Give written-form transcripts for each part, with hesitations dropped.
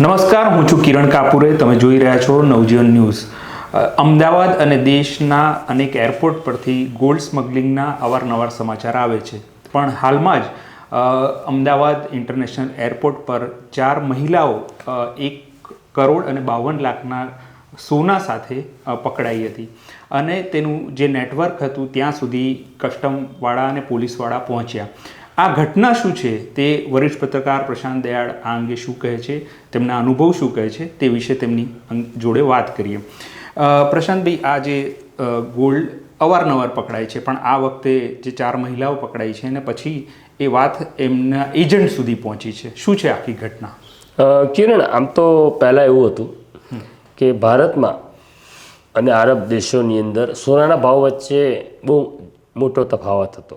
નમસ્કાર, હું છું કિરણ કાપુરે. તમે જોઈ રહ્યા છો નવજીવન ન્યૂઝ. અમદાવાદ અને દેશના અનેક એરપોર્ટ પરથી ગોલ્ડ સ્મગલિંગના અવારનવાર સમાચાર આવે છે, પણ હાલમાં જ અમદાવાદ ઇન્ટરનેશનલ એરપોર્ટ પર 4 મહિલાઓ 1,52,00,000 સોના સાથે પકડાઈ હતી અને તેનું જે નેટવર્ક હતું ત્યાં સુધી કસ્ટમવાળા અને પોલીસવાળા પહોંચ્યા. આ ઘટના શું છે તે વરિષ્ઠ પત્રકાર પ્રશાંત દયાળ આ અંગે શું કહે છે, તેમના અનુભવ શું કહે છે તે વિશે તેમની જોડે વાત કરીએ. પ્રશાંતભાઈ, આ જે ગોલ્ડ અવારનવાર પકડાય છે, પણ આ વખતે જે 4 મહિલાઓ પકડાઈ છે અને પછી એ વાત એમના એજન્ટ સુધી પહોંચી છે, શું છે આખી ઘટના? કિરણ, આમ તો પહેલાં એવું હતું કે ભારતમાં અને આરબ દેશોની અંદર સોનાના ભાવ વચ્ચે બહુ મોટો તફાવત હતો.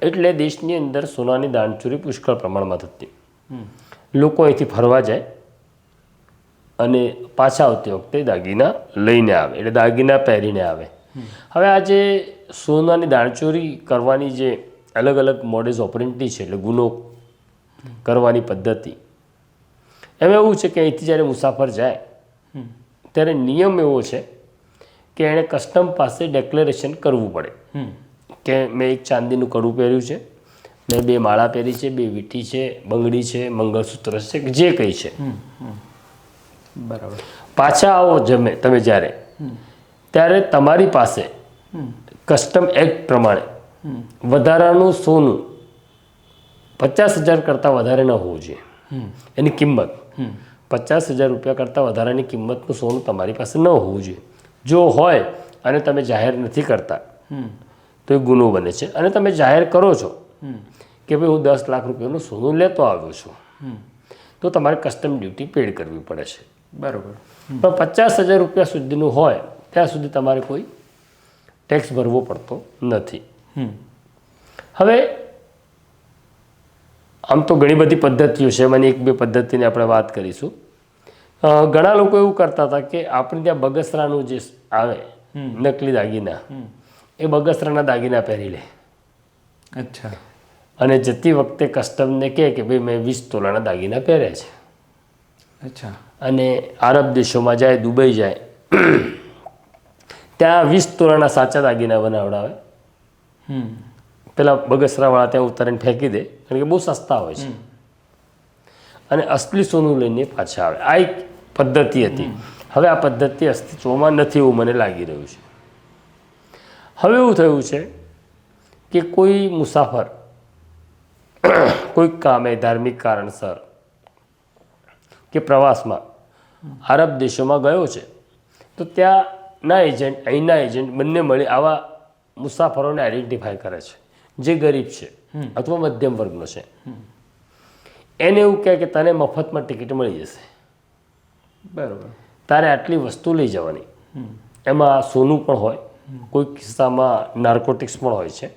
એટલે દેશની અંદર સોનાની દાણચોરી પુષ્કળ પ્રમાણમાં થતી. લોકો અહીંથી ફરવા જાય અને પાછા આવતી વખતે દાગીના લઈને આવે, એટલે દાગીના પહેરીને આવે. હવે આ જે સોનાની દાણચોરી કરવાની જે અલગ અલગ મોડેસ ઓપરેન્ડી છે, એટલે ગુનો કરવાની પદ્ધતિ, એમાં એવું છે કે અહીંથી જ્યારે મુસાફર જાય ત્યારે નિયમ એવો છે કે એણે કસ્ટમ પાસે ડેક્લેરેશન કરવું પડે કે મેં એક ચાંદીનું કડું પહેર્યું છે, મેં 2 માળા પહેરી છે, 2 વીંટી છે, બંગડી છે, મંગળસૂત્ર છે, જે કંઈ છે. બરાબર. પાછા આવો તમે જ્યારે ત્યારે તમારી પાસે કસ્ટમ એક્ટ પ્રમાણે વધારાનું સોનું 50,000 કરતાં વધારે ન હોવું જોઈએ. એની કિંમત 50,000 રૂપિયા કરતાં વધારાની કિંમતનું સોનું તમારી પાસે ન હોવું જોઈએ. જો હોય અને તમે જાહેર નથી કરતા તો એ ગુનો બને છે. અને તમે જાહેર કરો છો કે ભાઈ હું 10 લાખ રૂપિયાનું સોનું લેતો આવ્યો છું, તો તમારે કસ્ટમ ડ્યુટી પેડ કરવી પડે છે. બરાબર. પણ 50,000 રૂપિયા સુધીનું હોય ત્યાં સુધી તમારે કોઈ ટેક્સ ભરવો પડતો નથી. હવે આમ તો ઘણી બધી પદ્ધતિઓ છે, એમાંની 1-2 પદ્ધતિની આપણે વાત કરીશું. ઘણા લોકો એવું કરતા હતા કે આપણે ત્યાં બગસરાનું જે આવે નકલી દાગીના, એ બગસરાના દાગીના પહેરી લે. અચ્છા. અને જતી વખતે કસ્ટમને કહે કે ભાઈ મેં 20 તોલાના દાગીના પહેર્યા છે. અચ્છા. અને આરબ દેશોમાં જાય, દુબઈ જાય, ત્યાં 20 તોલાના સાચા દાગીના બનાવડાવે. પેલા બગસરાવાળા ત્યાં ઉતારીને ફેંકી દે, કારણ કે બહુ સસ્તા હોય છે, અને અસલી સોનું લઈને પાછા આવે. આ એક પદ્ધતિ હતી. હવે આ પદ્ધતિ અસ્તિત્વમાં નથી એવું મને લાગી રહ્યું છે. હવે એવું થયું છે કે કોઈ મુસાફર કોઈક કામે, ધાર્મિક કારણસર કે પ્રવાસમાં આરબ દેશોમાં ગયો છે, તો ત્યાંના એજન્ટ, અહીંના એજન્ટ બંને મળી આવા મુસાફરોને આઈડેન્ટિફાય કરે છે. જે ગરીબ છે અથવા મધ્યમ વર્ગનો છે, એને એવું કહે કે તને મફતમાં ટિકિટ મળી જશે. બરાબર. તારે આટલી વસ્તુ લઈ જવાની. એમાં સોનું પણ હોય, કોઈ કિસ્સામાં નાર્કોટિક્સ પણ હોય છે.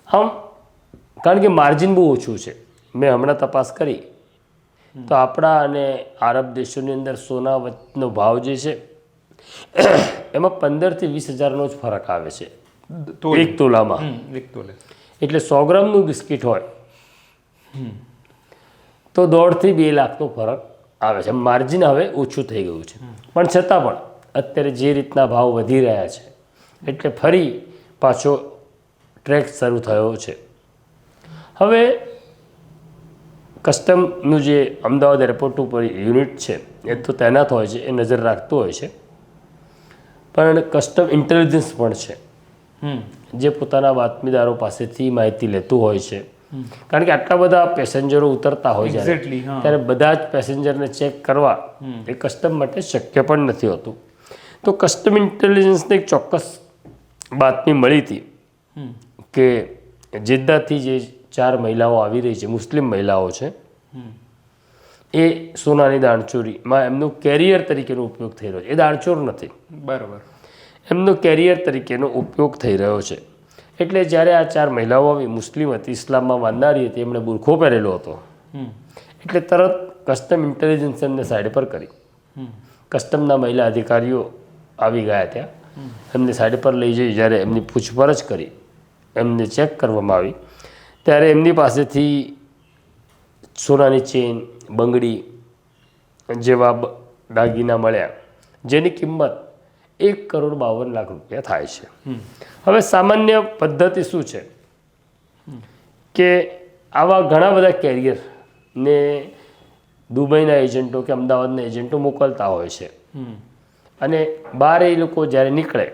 આમ કારણ કે માર્જિન બહુ ઓછું છે. મેં હમણાં તપાસ કરી તો આપણા અને આરબ દેશોની અંદર સોનાનો ભાવ જે છે એમાં 15,000 થી 20,000નો જ ફરક આવે છે 1 તોલામાં. 1 તોલે એટલે 100 ગ્રામનું બિસ્કિટ હોય તો 1.5 થી 2 લાખનો ફરક આવે છે. માર્જિન હવે ઓછું થઈ ગયું છે, પણ છતાં પણ અત્યારે જે રીતના ભાવ વધી રહ્યા છે, એટલે ફરી પાછો ટ્રેક શરૂ થયો છે. હવે કસ્ટમનું જે અમદાવાદ એરપોર્ટ ઉપર યુનિટ છે એ તો તૈનાત હોય છે, એ નજર રાખતું હોય છે, પણ કસ્ટમ ઇન્ટેલિજન્સ પણ છે જે પોતાના બાતમીદારો પાસેથી માહિતી લેતું હોય છે. કારણ કે આટલા બધા પેસેન્જરો ઉતરતા હોય છે ત્યારે બધા જ પેસેન્જરને ચેક કરવા એ કસ્ટમ માટે શક્ય પણ નથી હોતું. તો કસ્ટમ ઇન્ટેલિજન્સને એક ચોક્કસ બાતમી મળી હતી કે જેદ્દાથી જે 4 મહિલાઓ આવી રહી છે, મુસ્લિમ મહિલાઓ છે, એ સોનાની દાણચોરીમાં એમનો કેરિયર તરીકેનો ઉપયોગ થઈ રહ્યો છે. એ દાણચોર નથી. બરાબર. એમનો કેરિયર તરીકેનો ઉપયોગ થઈ રહ્યો છે. એટલે જ્યારે આ 4 મહિલાઓ આવી, મુસ્લિમ હતી, ઇસ્લામમાં માનનારી હતી, એમણે બુરખો પહેરેલો હતો, એટલે તરત કસ્ટમ ઇન્ટેલિજન્સ એમને સાઈડ પર કરી. કસ્ટમના મહિલા અધિકારીઓ આવી ગયા ત્યાં, એમને સાઈડ પર લઈ જઈ જ્યારે એમની પૂછપરછ કરી, એમને ચેક કરવામાં આવી, ત્યારે એમની પાસેથી સોનાની ચેન, બંગડી જેવા દાગીના મળ્યા, જેની કિંમત 1,52,00,000 થાય છે. હવે સામાન્ય પદ્ધતિ શું છે કે આવા ઘણા બધા કેરિયરને દુબઈના એજન્ટો કે અમદાવાદના એજન્ટો મોકલતા હોય છે, અને બહાર એ લોકો જ્યારે નીકળે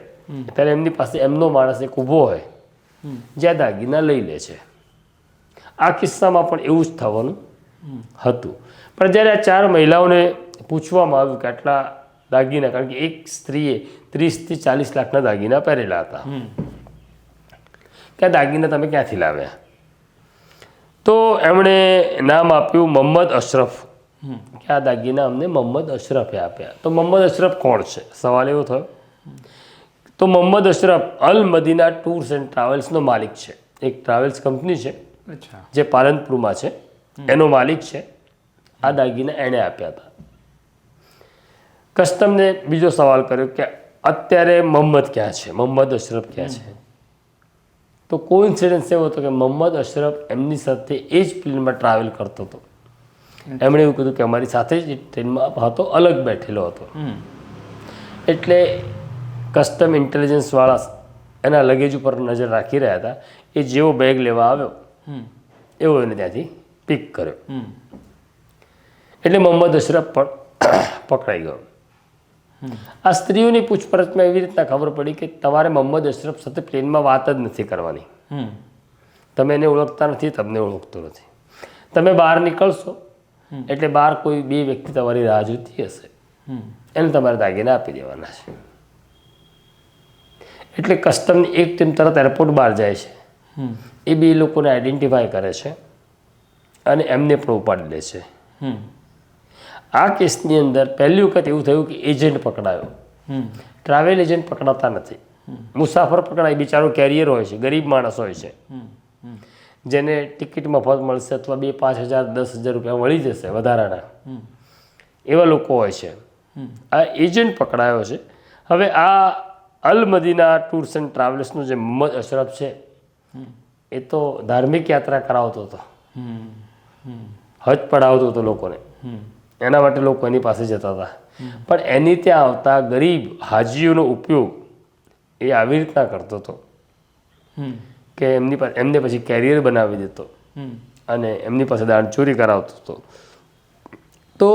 ત્યારે એમની પાસે એમનો માણસ એક ઊભો હોય જ્યાં દાગીના લઈ લે છે. આ કિસ્સામાં પણ એવું જ થવાનું હતું. પણ જ્યારે આ 4 મહિલાઓને પૂછવામાં આવ્યું કે આટલા દાગીના, કારણ કે એક સ્ત્રીએ 30 થી 40 લાખના દાગીના પહેરેલા હતા, કે આ દાગીના તમે ક્યાંથી લાવ્યા? તો એમણે નામ આપ્યું મોહમ્મદ અશરફ, કે આ દાગીના અમને મોહમ્મદ અશરફે આપ્યા. તો મોહમ્મદ અશરફ કોણ છે? સવાલ એવો થયો. તો મોહમ્મદ અશરફ અલ મદીના ટૂર્સ એન્ડ ટ્રાવેલ્સનો માલિક છે. એક ટ્રાવેલ્સ કંપની છે જે પાલનપુરમાં છે, એનો માલિક છે. આ દાગીના એણે આપ્યા હતા. કસ્ટમને બીજો સવાલ કર્યો કે અત્યારે મોહમ્મદ ક્યાં છે, મોહમ્મદ અશરફ ક્યાં છે? તો કોઇન્સિડન્સ એવો હતો કે મોહમ્મદ અશરફ એમની સાથે એ જ પ્લેનમાં ટ્રાવેલ કરતો હતો. એમણે એવું કીધું કે અમારી સાથે જ ટ્રેનમાં હતો, અલગ બેઠેલો હતો. એટલે કસ્ટમ ઇન્ટેલિજન્સવાળા એના લગેજ ઉપર નજર રાખી રહ્યા હતા. એ જેવો બેગ લેવા આવ્યો એવો એને ત્યાંથી પિક કર્યો. એટલે મોહમ્મદ અશરફ પણ પકડાઈ ગયો. આ સ્ત્રીઓની પૂછપરછમાં એવી રીતના ખબર પડી કે તમારે મોહમ્મદ અશરફ સાથે પ્લેનમાં વાત જ નથી કરવાની. તમે એને ઓળખતા નથી, તમને ઓળખતો નથી. તમે બહાર નીકળશો એટલે બહાર કોઈ 2 વ્યક્તિ તમારી રાહ જોતી હશે, એને તમારે દાગીના આપી દેવાના છે. એટલે કસ્ટમની એક ટીમ તરત એરપોર્ટ બહાર જાય છે. એ 2 લોકોને આઈડેન્ટિફાય કરે છે અને એમને પણ ઉપાડી લે છે. આ કેસની અંદર પહેલી વખત એવું થયું કે એજન્ટ પકડાયો. ટ્રાવેલ એજન્ટ પકડાતા નથી, મુસાફર પકડાય. બિચારો કેરિયર હોય છે, ગરીબ માણસ હોય છે, જેને ટિકિટ મફત મળશે અથવા 2-5,000 10,000 રૂપિયા મળી જશે વધારાના, એવા લોકો હોય છે. આ એજન્ટ પકડાયો છે. હવે આ અલ મદીના ટૂર્સ એન્ડ ટ્રાવેલ્સનો જે મોહમ્મદ અશરફ છે એ તો ધાર્મિક યાત્રા કરાવતો હતો, હજ પડાવતો હતો લોકોને. એના માટે લોકો એની પાસે જતા હતા. પણ એની ત્યાં આવતા ગરીબ હાજીઓનો ઉપયોગ એ આવી રીતના કરતો હતો કે એમને પછી કેરિયર બનાવી દેતો અને એમની પાસે દાણચોરી કરાવતો હતો. તો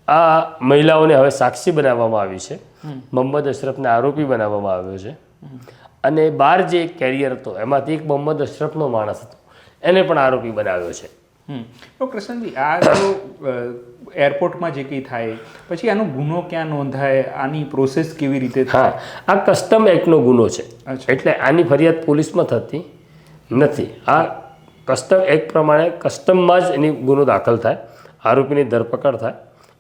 આ મહિલાઓને હવે સાક્ષી બનાવવામાં આવી છે, મોહમ્મદ અશરફને આરોપી બનાવવામાં આવ્યો છે. અને બહાર જે એક કેરિયર હતો એમાંથી એક મોહમ્મદ અશરફનો માણસ હતો, એને પણ આરોપી બનાવ્યો છે. તો કૃષ્ણજી, આ જો એરપોર્ટમાં જે કંઈ થાય પછી આનો ગુનો ક્યાં નોંધાય, આની પ્રોસેસ કેવી રીતે થાય? આ કસ્ટમ એક્ટનો ગુનો છે, એટલે આની ફરિયાદ પોલીસમાં થતી નથી. આ કસ્ટમ એક્ટ પ્રમાણે કસ્ટમમાં જ એની ગુનો દાખલ થાય, આરોપીની ધરપકડ થાય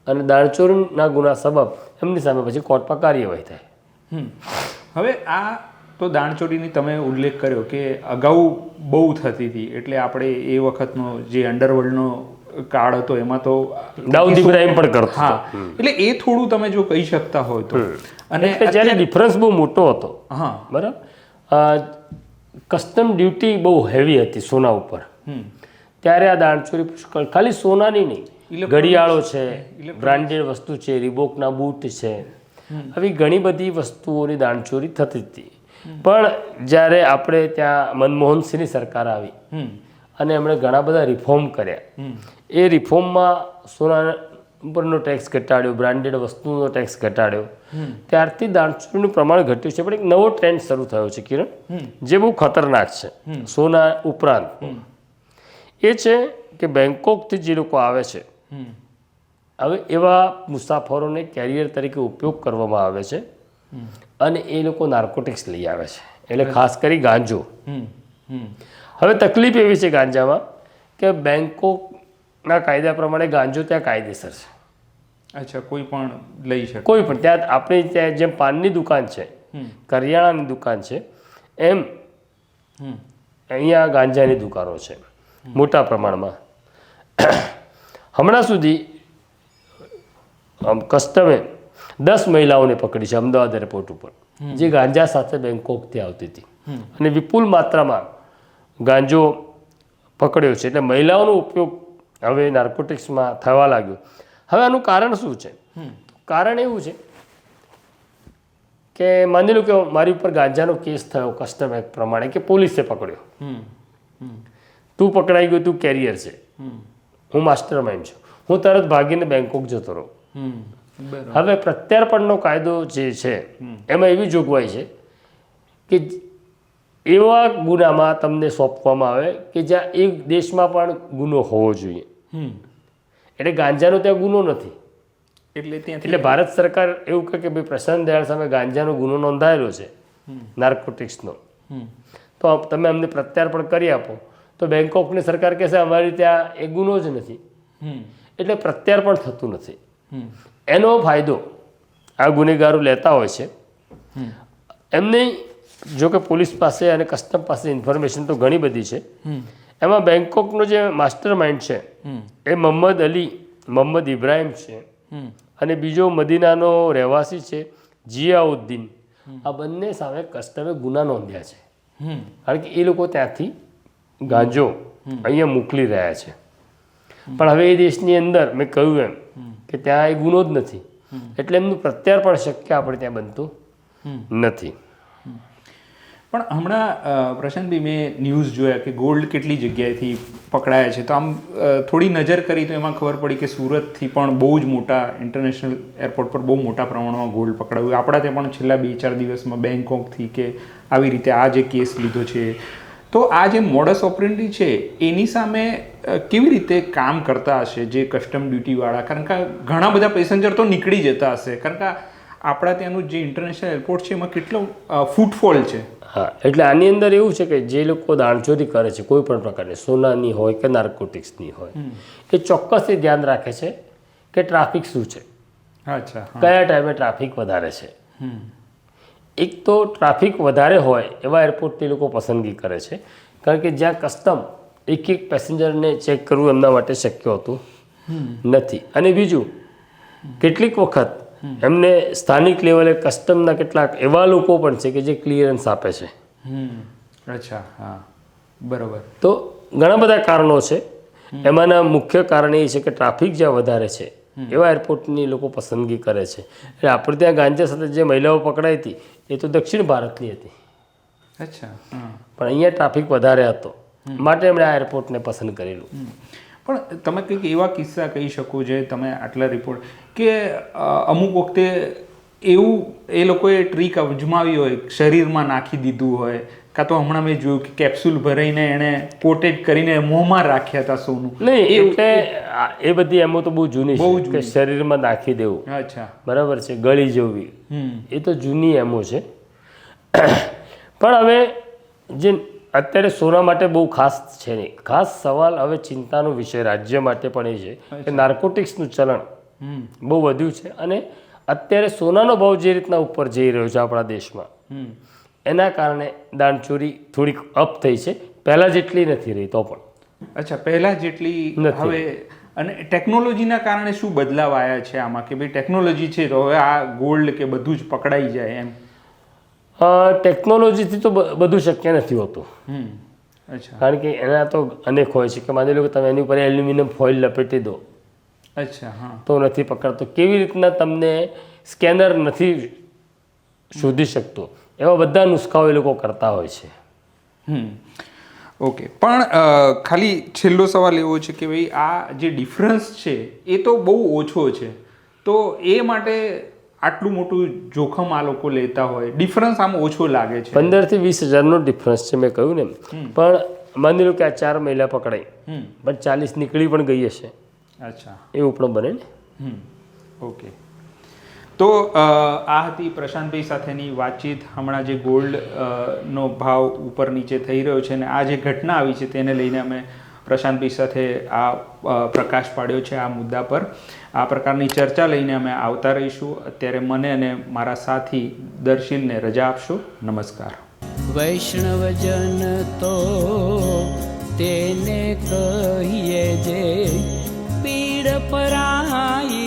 અને દાણચોરીના ગુના સબબ એમની સામે પછી કોર્ટમાં કાર્યવાહી થાય. હવે આ તો દાણચોરીની તમે ઉલ્લેખ કર્યો કે અગાઉ બહુ થતી હતી, એટલે આપણે એ વખતનો જે અંડરવર્લ્ડનો કાળ હતો એમાં તો દાઉદ ઇબ્રાહિમ પણ કરતો. હા, એટલે એ થોડું તમે જો કહી શકતા હોય તો. અને જ્યારે ડિફરન્સ બહુ મોટો હતો, હા બરાબર, કસ્ટમ ડ્યુટી બહુ હેવી હતી સોના ઉપર, ત્યારે આ દાણચોરી પુષ્કળ, ખાલી સોનાની નહીં, ઘડિયાળો છે, બ્રાન્ડેડ વસ્તુ છે, રીબોકના બૂટ છે, આવી ઘણી બધી વસ્તુઓની દાણચોરી થતી હતી. પણ જ્યારે આપણે ત્યાં મનમોહનસિંહની સરકાર આવી અને એમણે ઘણા બધા રિફોર્મ કર્યા, એ રિફોર્મમાં સોના ઉપરનો ટેક્સ ઘટાડ્યો, બ્રાન્ડેડ વસ્તુનો ટેક્સ ઘટાડ્યો, ત્યારથી દાણચોરીનું પ્રમાણ ઘટ્યું છે. પણ એક નવો ટ્રેન્ડ શરૂ થયો છે કિરણ, જે બહુ ખતરનાક છે સોના ઉપરાંત. એ છે કે બેંકોકથી જે લોકો આવે છે, હવે એવા મુસાફરોને કેરિયર તરીકે ઉપયોગ કરવામાં આવે છે અને એ લોકો નાર્કોટિક્સ લઈ આવે છે, એટલે ખાસ કરી ગાંજો. હવે તકલીફ એવી છે ગાંજામાં કે બેંકોકના કાયદા પ્રમાણે ગાંજો ત્યાં કાયદેસર છે. અચ્છા, કોઈ પણ લઈ શકે? કોઈ પણ. ત્યાં આપણે ત્યાં જેમ પાનની દુકાન છે, કરિયાણાની દુકાન છે, એમ અહીંયા ગાંજાની દુકાનો છે મોટા પ્રમાણમાં. હમણાં સુધી કસ્ટમે 10 મહિલાઓને પકડી છે અમદાવાદ એરપોર્ટ ઉપર, જે ગાંજા સાથે બેંકોકથી આવતી હતી અને વિપુલ માત્રામાં ગાંજો પકડ્યો છે. એટલે મહિલાઓનો ઉપયોગ હવે નાર્કોટિક્સમાં થવા લાગ્યું. હવે આનું કારણ શું છે? કારણ એવું છે કે માની લો કે મારી ઉપર ગાંજાનો કેસ થયો કસ્ટમ એક્ટ પ્રમાણે, કે પોલીસે પકડ્યો, તું પકડાઈ ગયો, તું કેરિયર છે, હું માસ્ટર માઇન્ડ છું, હું તરત ભાગીને બેંકોક જતો રહું. હવે પ્રત્યાર્પણનો કાયદો જે છે એમાં એવી જોગવાઈ છે કે એવા ગુનામાં તમને સોંપવામાં આવે કે જ્યાં એક દેશમાં પણ ગુનો હોવો જોઈએ. એટલે ગાંજાનો ત્યાં ગુનો નથી, એટલે ભારત સરકાર એવું કહે કે ભાઈ પ્રશાંત દયાળ સામે ગાંજાનો ગુનો નોંધાયેલો છે નાર્કોટિક્સનો, તો તમે અમને પ્રત્યાર્પણ કરી આપો. તો બેંકોકની સરકાર કહેશે અમારી ત્યાં એ ગુનો જ નથી, એટલે પ્રત્યાર્પણ થતું નથી. એનો ફાયદો આ ગુનેગારો લેતા હોય છે. એમને જો કે પોલીસ પાસે અને કસ્ટમ પાસે ઇન્ફોર્મેશન તો ઘણી બધી છે. એમાં બેંકોકનો જે માસ્ટર માઇન્ડ છે એ મોહમ્મદ ઇબ્રાહિમ છે, અને બીજો મદીનાનો રહેવાસી છે જિયાઉદ્દીન. આ બંને સામે કસ્ટમે ગુના નોંધ્યા છે, કારણ કે એ લોકો ત્યાંથી ગાંજો અહીંયા મોકલી રહ્યા છે. પણ હવે એ દેશની અંદર મેં કહ્યું એમ કે ત્યાં એ ગુનો જ નથી, એટલે એમનું પ્રત્યાર્પણ શક્ય આપણે ત્યાં બનતું નથી. પણ હમણાં પ્રશાંતભાઈ મેં ન્યૂઝ જોયા કે ગોલ્ડ કેટલી જગ્યાએથી પકડાયા છે, તો આમ થોડી નજર કરી તો એમાં ખબર પડી કે સુરતથી પણ બહુ જ મોટા ઇન્ટરનેશનલ એરપોર્ટ પર બહુ મોટા પ્રમાણમાં ગોલ્ડ પકડાયું. આપણા ત્યાં પણ છેલ્લા 2-4 દિવસમાં બેંકોકથી કે આવી રીતે આ જે કેસ લીધો છે. તો આ જે મોડસ ઓપરેન્ડી છે એની સામે કેવી રીતે કામ કરતા હશે જે કસ્ટમ ડ્યુટીવાળા? કારણ કે ઘણા બધા પેસેન્જર તો નીકળી જતા હશે, કારણ કે આપણા ત્યાંનું જે ઇન્ટરનેશનલ એરપોર્ટ છે એમાં કેટલો ફૂટફોલ છે. હા, એટલે આની અંદર એવું છે કે જે લોકો દાણચોરી કરે છે કોઈ પણ પ્રકારની, સોનાની હોય કે નાર્કોટિક્સની હોય, એ ચોક્કસ એ ધ્યાન રાખે છે કે ટ્રાફિક શું છે, અચ્છા, કયા ટાઈમે ટ્રાફિક વધારે છે. એક તો ટ્રાફિક વધારે હોય એવા એરપોર્ટની લોકો પસંદગી કરે છે, કારણ કે જ્યાં કસ્ટમ એક પેસેન્જરને ચેક કરવું એમના માટે શક્ય હોતું નથી. અને બીજું, કેટલીક વખત એમને સ્થાનિક લેવલે કસ્ટમના કેટલાક એવા લોકો પણ છે કે જે ક્લિયરન્સ આપે છે. અચ્છા, હા, બરાબર. તો ઘણા બધા કારણો છે. એમાંના મુખ્ય કારણ એ છે કે ટ્રાફિક જ્યાં વધારે છે એવા એરપોર્ટની લોકો પસંદગી કરે છે. એટલે આપણે ત્યાં ગાંજા સાથે જે મહિલાઓ પકડાઈ હતી એ તો દક્ષિણ ભારતની હતી. અચ્છા, પણ અહીંયા ટ્રાફિક વધારે હતો, માટે એમણે આ એરપોર્ટને પસંદ કરેલું. પણ તમે કંઈક એવા કિસ્સા કહી શકો જે તમે આટલા રિપોર્ટ કે અમુક વખતે એવું એ લોકોએ ટ્રીક અજમાવી હોય, શરીરમાં નાખી દીધું હોય, કાં તો હમણાં મેં જોયું કે કેપ્સ્યુલ ભરાઈને એણે કોટેડ કરીને મોંમાં રાખ્યા હતા સોનું. નહીં, એટલે એ બધી એમો તો બહુ જૂની છે કે શરીરમાં નાખી દેવું. અચ્છા, બરાબર છે, ગળી જવી, એ તો જૂની એમો છે. પણ હવે જે અત્યારે સોના માટે બહુ ખાસ છે નહીં. ખાસ સવાલ હવે ચિંતાનો વિષય રાજ્ય માટે પણ એ છે કે નાર્કોટિક્સનું ચલણ બહુ વધ્યું છે, અને અત્યારે સોનાનો ભાવ જે રીતના ઉપર જઈ રહ્યો છે આપણા દેશમાં, એના કારણે દાણચોરી થોડીક અપ થઈ છે. પહેલાં જેટલી નથી રહી તો પણ. અચ્છા, પહેલાં જેટલી હવે. અને ટેકનોલોજીના કારણે શું બદલાવ આવ્યા છે આમાં કે ભાઈ ટેકનોલોજી છે તો હવે આ ગોલ્ડ કે બધું જ પકડાઈ જાય એમ? ટેકનોલોજીથી તો બધું શક્ય નથી હોતું. અચ્છા, કારણ કે એના તો અનેક હોય છે કે માની લો કે તમે એની ઉપર એલ્યુમિનિયમ ફોઇલ લપેટી દો. અચ્છા, હા, તો નથી પકડતો. કેવી રીતના તમને સ્કેનર નથી શોધી શકતો, એવા બધા નુસ્ખાઓ એ લોકો કરતા હોય છે. ઓકે. પણ ખાલી છેલ્લો સવાલ એવો છે કે ભાઈ આ જે ડિફરન્સ છે એ તો બહુ ઓછો છે, તો એ માટે આટલું મોટું જોખમ આ લોકો લેતા હોય, ડિફરન્સ આમ ઓછો લાગે છે. 15 થી 20 હજારનો ડિફરન્સ છે મેં કહ્યું ને. પણ માની લો કે આ 4 મહિલા પકડાઈ, પણ 40 નીકળી પણ ગઈ હશે. અચ્છા, એવું પણ બને ને. ઓકે. તો આ હતી પ્રશાંતભાઈ સાથેની વાતચીત. હમણાં જે ગોલ્ડ નો ભાવ ઉપર નીચે થઈ રહ્યો છે અને આ જે ઘટના આવી છે તેને લઈને અમે પ્રશાંતભાઈ સાથે આ પ્રકાશ પાડ્યો છે આ મુદ્દા પર. આ પ્રકારની ચર્ચા લઈને અમે આવતા રહીશું. અત્યારે મને અને મારા સાથી દર્શિલને રજા આપશો. નમસ્કાર. વૈષ્ણવજન તો તેને કહીએ જે પીડ પરાઈ.